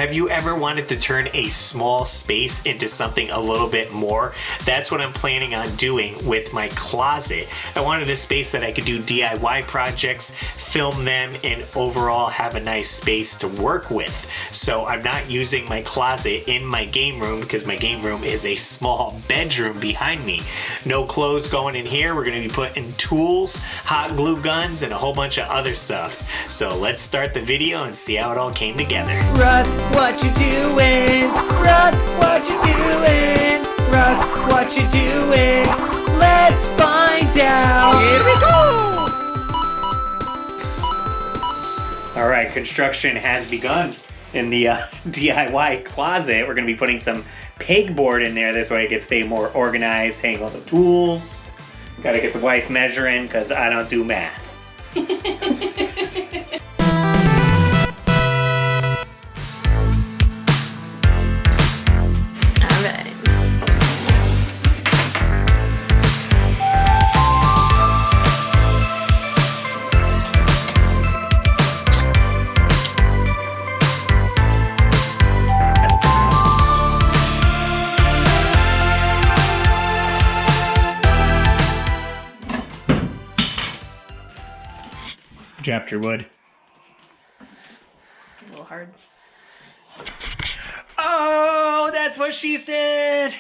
Have you ever wanted to turn a small space into something a little bit more? That's what I'm planning on doing with my closet. I wanted a space that I could do DIY projects, film them, and overall have a nice space to work with. So I'm not using my closet in my game room because my game room is a small bedroom behind me. No clothes going in here. We're going to be putting tools, hot glue guns, and a whole bunch of other stuff. So let's start the video and see how it all came together. Russ, what you doing? Russ, what you doing? Russ, what you doing? Let's find out. Here we go. All right, construction has begun in the DIY closet. We're going to be putting some pegboard in there. This way it can stay more organized, hang all the tools. Got to get the wife measuring because I don't do math. Dropped your wood. It's a little hard. Oh, that's what she said.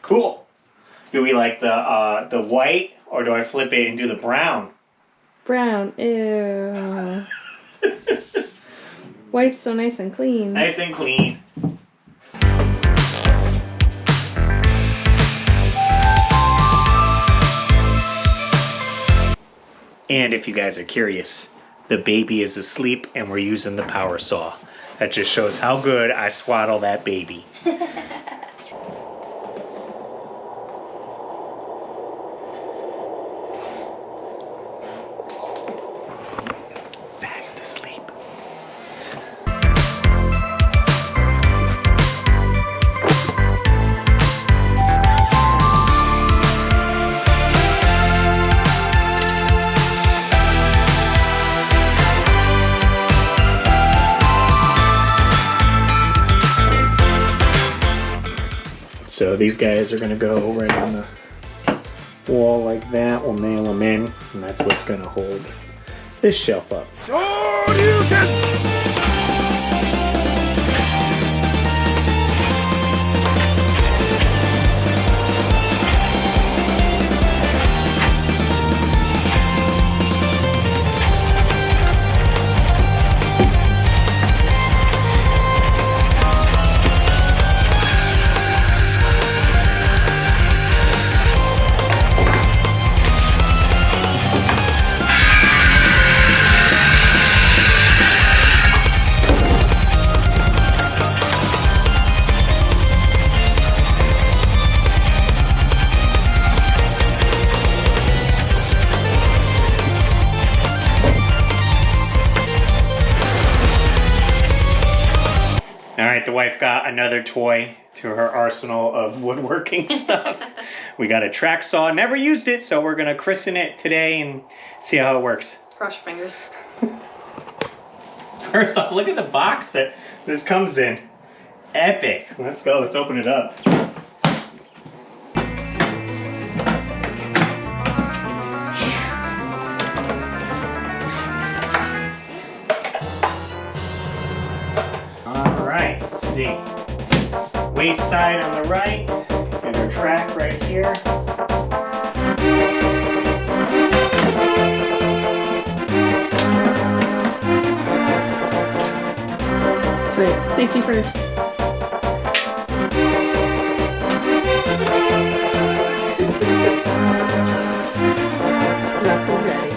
Cool. Do we like the white, or do I flip it and do the brown? Brown, ew. White's so nice and clean. Nice and clean. And if you guys are curious, the baby is asleep and we're using the power saw. That just shows how good I swaddle that baby. Fast asleep. So these guys are gonna go right on the wall like that. We'll nail them in, and that's what's gonna hold this shelf up. The wife got another toy to her arsenal of woodworking stuff. We got a track saw, never used it, so we're gonna christen it today and see how it works. Cross your fingers. First off, look at the box that this comes in. Epic. Let's go, let's open it up. Let's see. Waist side on the right, and our track right here. That's right. Safety first. Russ is ready.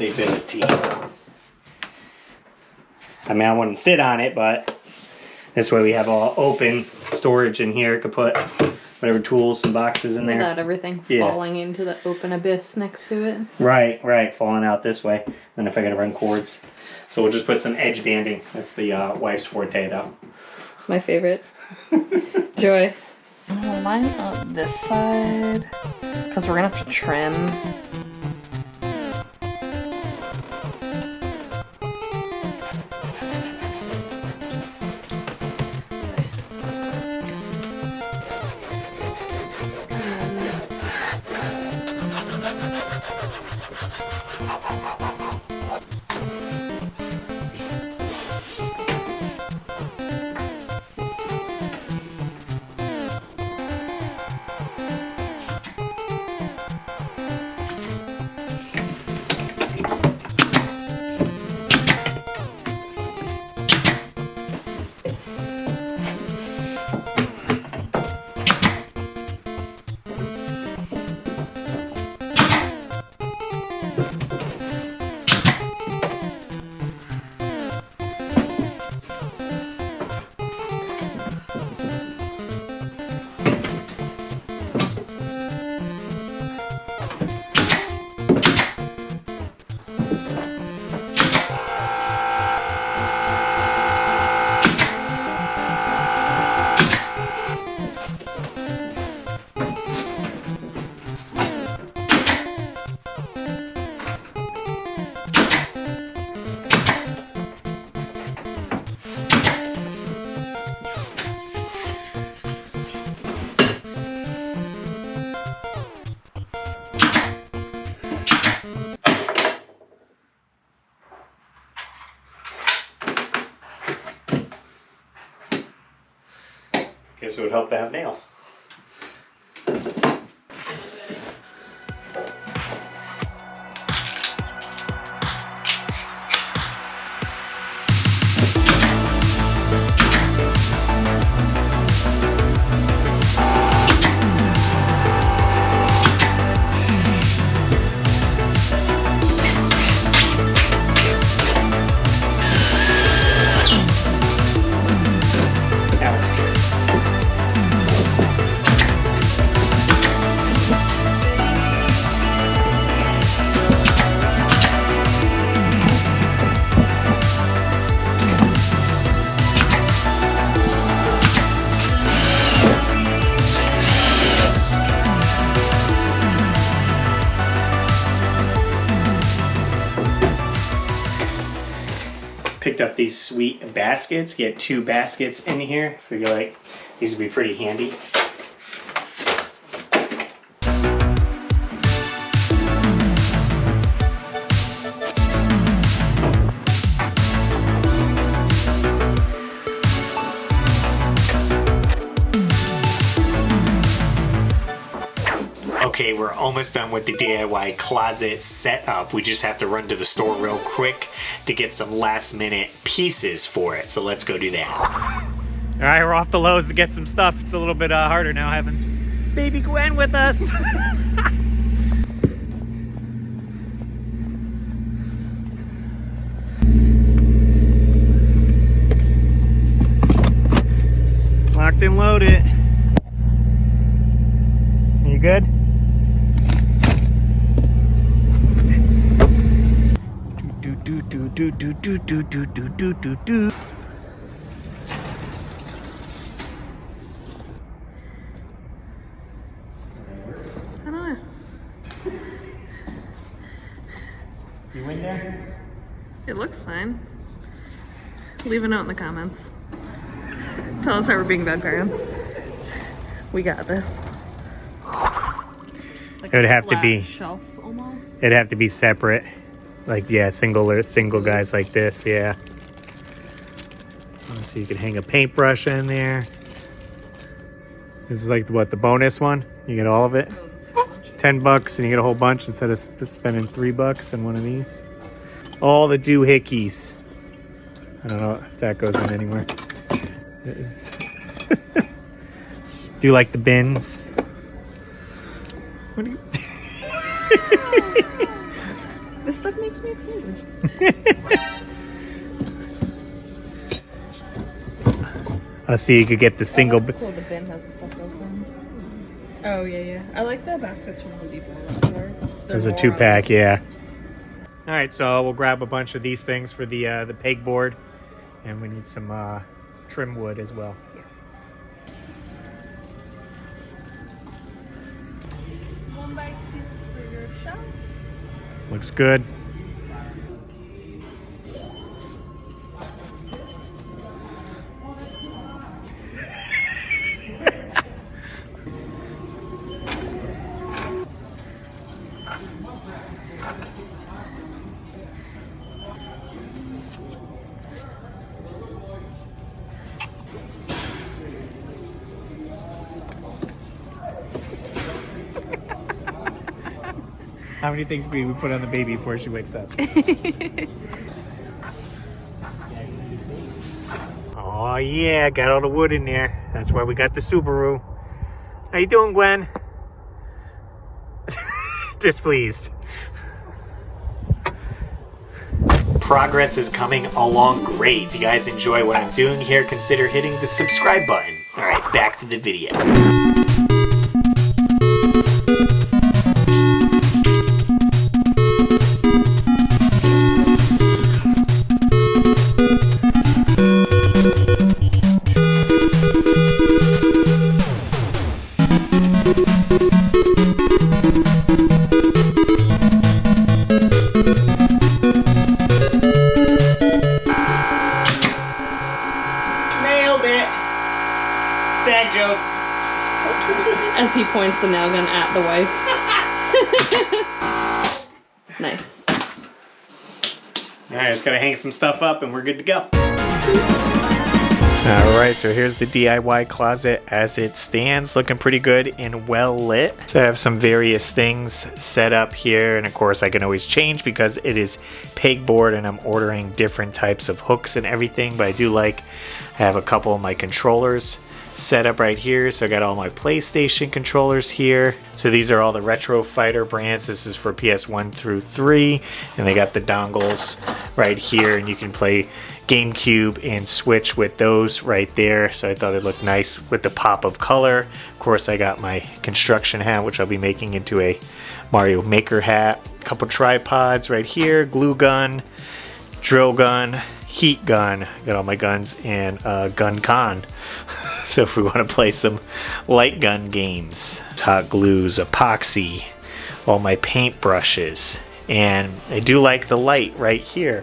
stability. I mean, I wouldn't sit on it, but this way we have all open storage in here. Could put whatever tools and boxes in there. Without everything falling into the open abyss next to it. Right, falling out this way. Then if I gotta run cords. So we'll just put some edge banding. That's the wife's forte though. My favorite. Joy. I'm gonna line up this side because we're gonna have to trim. Guess it would help to have nails. Picked up these sweet baskets. Get 2 baskets in here. Figure like these would be pretty handy. Okay, we're almost done with the DIY closet setup. We just have to run to the store real quick to get some last minute pieces for it. So let's go do that. All right, we're off to Lowe's to get some stuff. It's a little bit harder now having baby Gwen with us. Locked and loaded. You good? Do. I don't know. You in there? It looks fine. Leave a note in the comments. Tell us how we're being bad parents. We got this. Like It would have to be shelf almost. It'd have to be separate. Like, yeah, single guys like this, yeah. So you can hang a paintbrush in there. This is like, what, the bonus one? You get all of it? $10 and you get a whole bunch instead of spending $3 on one of these. All the doohickeys. I don't know if that goes in anywhere. Do you like the bins? What do you... This stuff makes me excited. I'll see you could get the single. Oh, that's cool. The bin has the stuff built in. Oh yeah, yeah. I like the baskets from Home Depot. There's a 2-pack, yeah. All right, so we'll grab a bunch of these things for the pegboard, and we need some trim wood as well. Yes. 1x2 for your shelf. Looks good. How many things we put on the baby before she wakes up? Oh yeah, got all the wood in there. That's why we got the Subaru. How you doing, Gwen? Displeased. Progress is coming along great. If you guys enjoy what I'm doing here, consider hitting the subscribe button. All right, back to the video. Bad jokes. As he points the nail gun at the wife. Nice. Alright, just gotta hang some stuff up and we're good to go. Alright, so here's the DIY closet as it stands, looking pretty good and well lit. So I have some various things set up here, and of course I can always change because it is pegboard and I'm ordering different types of hooks and everything, but I do like, I have a couple of my controllers set up right here. So I got all my PlayStation controllers here. So these are all the Retro Fighter brands. This is for PS1 through 3, and they got the dongles right here, and you can play GameCube and Switch with those right there. So I thought it looked nice with the pop of color. Of course, I got my construction hat, which I'll be making into a Mario Maker hat. A couple tripods right here, glue gun, drill gun, heat gun. Got all my guns, and gun con. So if we want to play some light gun games, hot glues, epoxy, all my paint brushes, and I do like the light right here.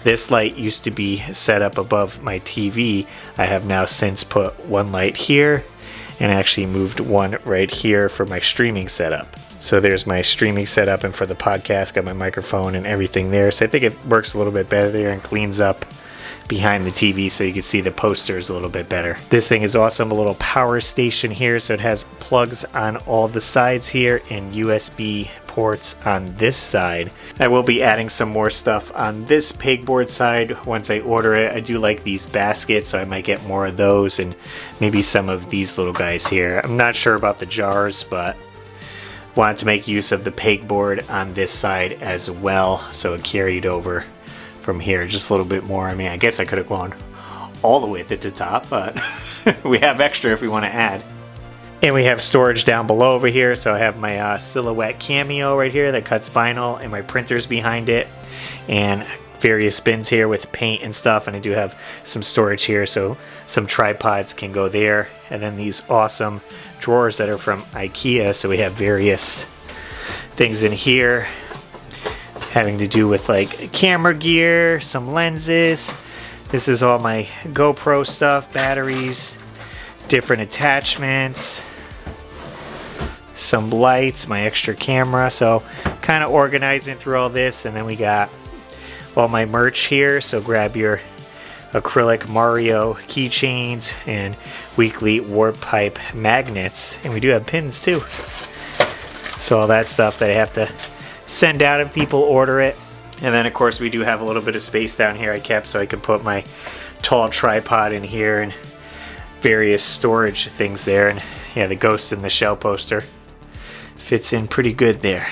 This light used to be set up above my TV. I have now since put one light here and actually moved one right here for my streaming setup. So there's my streaming setup, and for the podcast, got my microphone and everything there. So I think it works a little bit better there and cleans up behind the TV so you can see the posters a little bit better. This thing is awesome, a little power station here, so it has plugs on all the sides here and USB ports on this side. I will be adding some more stuff on this pegboard side once I order it. I do like these baskets, so I might get more of those, and maybe some of these little guys here. I'm not sure about the jars, but wanted to make use of the pegboard on this side as well, so it carried over from here just a little bit more. I mean, I guess I could have gone all the way at the top, but we have extra if we want to add. And we have storage down below over here, so I have my Silhouette Cameo right here that cuts vinyl, and my printers behind it, and various bins here with paint and stuff, and I do have some storage here, so some tripods can go there. And then these awesome drawers that are from IKEA, so we have various things in here having to do with like camera gear, some lenses. This is all my GoPro stuff, batteries, different attachments, some lights, my extra camera. So kind of organizing through all this. And then we got all my merch here, so grab your acrylic Mario keychains and weekly warp pipe magnets, and we do have pins too. So all that stuff that I have to send out if people order it. And then of course we do have a little bit of space down here I kept so I can put my tall tripod in here and various storage things there. And yeah, the Ghost in the Shell poster fits in pretty good there.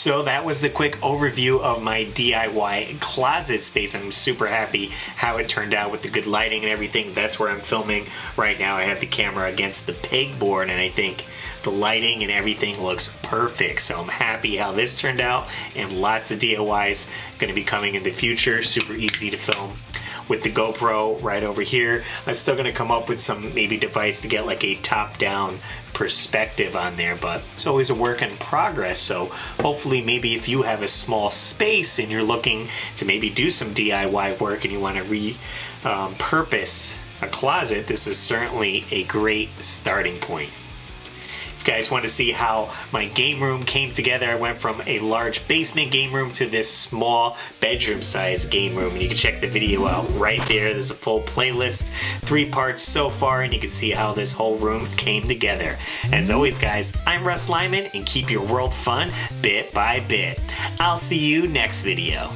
So that was the quick overview of my DIY closet space. I'm super happy how it turned out with the good lighting and everything. That's where I'm filming right now. I have the camera against the pegboard, and I think the lighting and everything looks perfect. So I'm happy how this turned out, and lots of DIYs going to be coming in the future. Super easy to film with the GoPro right over here. I'm still going to come up with some maybe device to get like a top-down perspective on there, but it's always a work in progress. So hopefully maybe if you have a small space and you're looking to maybe do some DIY work and you want to repurpose a closet, this is certainly a great starting point. If you guys want to see how my game room came together, I went from a large basement game room to this small bedroom size game room, and you can check the video out right there. There's a full playlist, 3 parts so far, and you can see how this whole room came together. As always guys, I'm RussLyman, and keep your world fun bit by bit. I'll see you next video.